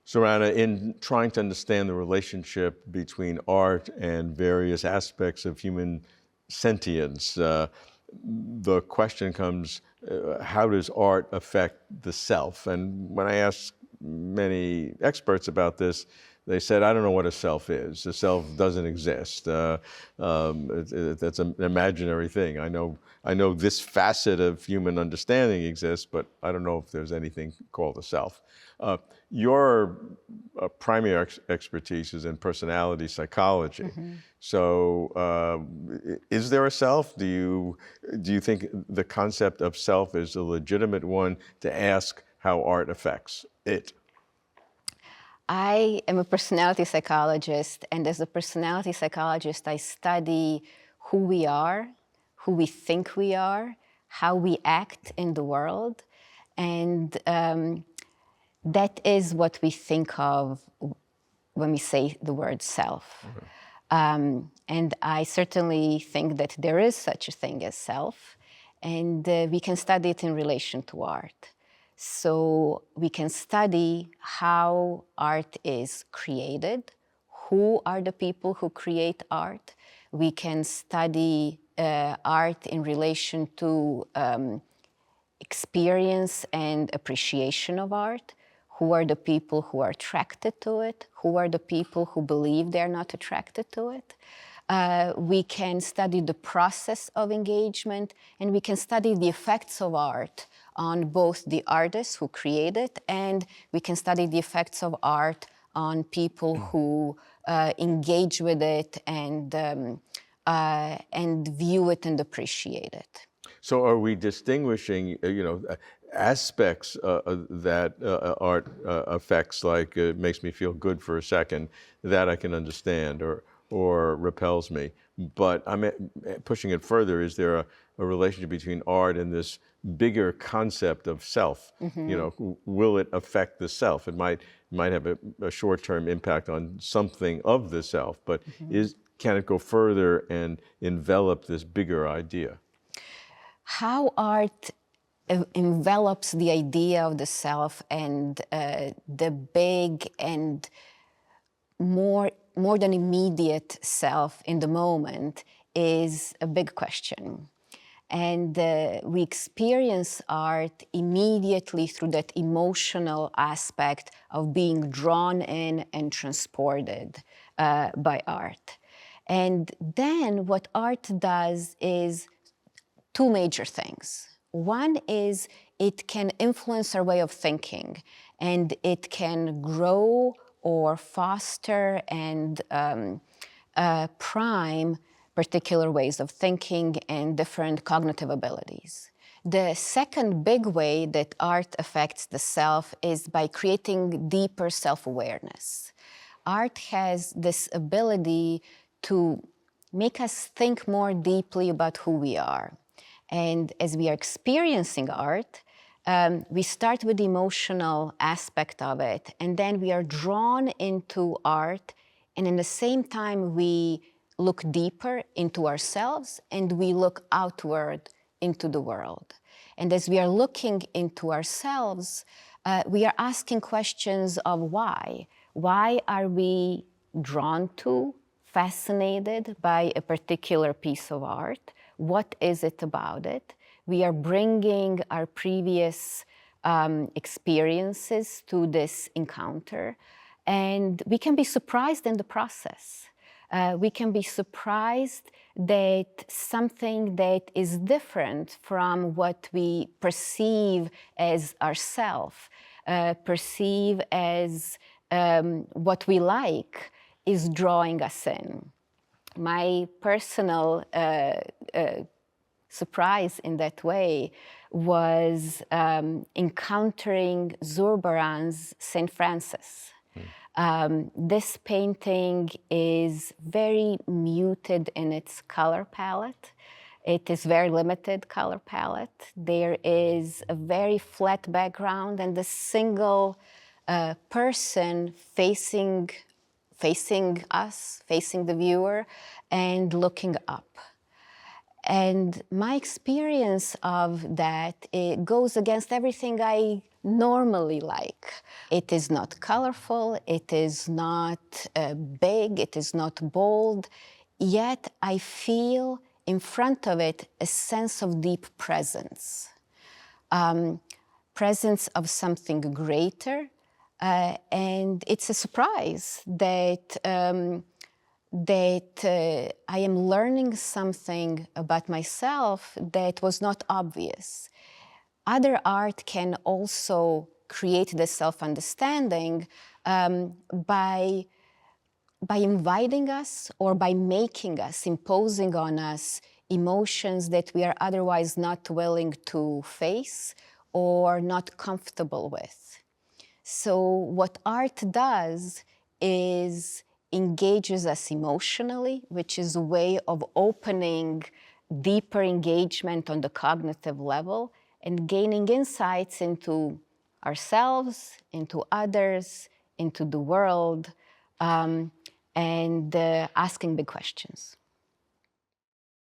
Zorana, in trying to understand the relationship between art and various aspects of human sentience, the question comes, how does art affect the self? And when I ask many experts about this, they said, I don't know what a self is. The self doesn't exist. That's an imaginary thing. I know this facet of human understanding exists, but I don't know if there's anything called a self. Your primary expertise is in personality psychology. Mm-hmm. So is there a self? Do you think the concept of self is a legitimate one to ask how art affects it? I am a personality psychologist, and as a personality psychologist, I study who we are, who we think we are, how we act in the world, and that is what we think of when we say the word self. Mm-hmm. And I certainly think that there is such a thing as self, and we can study it in relation to art. So we can study how art is created, who are the people who create art. We can study art in relation to experience and appreciation of art. Who are the people who are attracted to it? Who are the people who believe they're not attracted to it? We can study the process of engagement, and we can study the effects of art on both the artists who create it, and we can study the effects of art on people who engage with it and view it and appreciate it. So are we distinguishing, aspects that art affects, like it makes me feel good for a second, that I can understand, or repels me. But I'm pushing it further. Is there a relationship between art and this bigger concept of self? Mm-hmm. Will it affect the self? It might have a short-term impact on something of the self, but mm-hmm. Can it go further and envelop this bigger idea? How art envelops the idea of the self and the big and more than immediate self in the moment is a big question. And we experience art immediately through that emotional aspect of being drawn in and transported by art. And then what art does is two major things. One is it can influence our way of thinking, and it can grow or foster and prime particular ways of thinking and different cognitive abilities. The second big way that art affects the self is by creating deeper self-awareness. Art has this ability to make us think more deeply about who we are. And as we are experiencing art, we start with the emotional aspect of it, and then we are drawn into art, and in the same time we look deeper into ourselves and we look outward into the world. And as we are looking into ourselves, we are asking questions of why. Why are we drawn to, fascinated by a particular piece of art? What is it about it? We are bringing our previous experiences to this encounter, and we can be surprised in the process. We can be surprised that something that is different from what we perceive as ourself, perceive as what we like, is drawing us in. My personal surprise in that way was encountering Zurbaran's St. Francis. This painting is very muted in its color palette. It is very limited color palette. There is a very flat background and a single person facing us, facing the viewer, and looking up. And my experience of that, it goes against everything I normally like. It is not colorful, it is not big, it is not bold, yet I feel in front of it a sense of deep presence. Presence of something greater, and it's a surprise that I am learning something about myself that was not obvious. Other art can also create this self-understanding by inviting us or by making us, imposing on us emotions that we are otherwise not willing to face or not comfortable with. So what art does is engages us emotionally, which is a way of opening deeper engagement on the cognitive level and gaining insights into ourselves, into others, into the world, and asking big questions.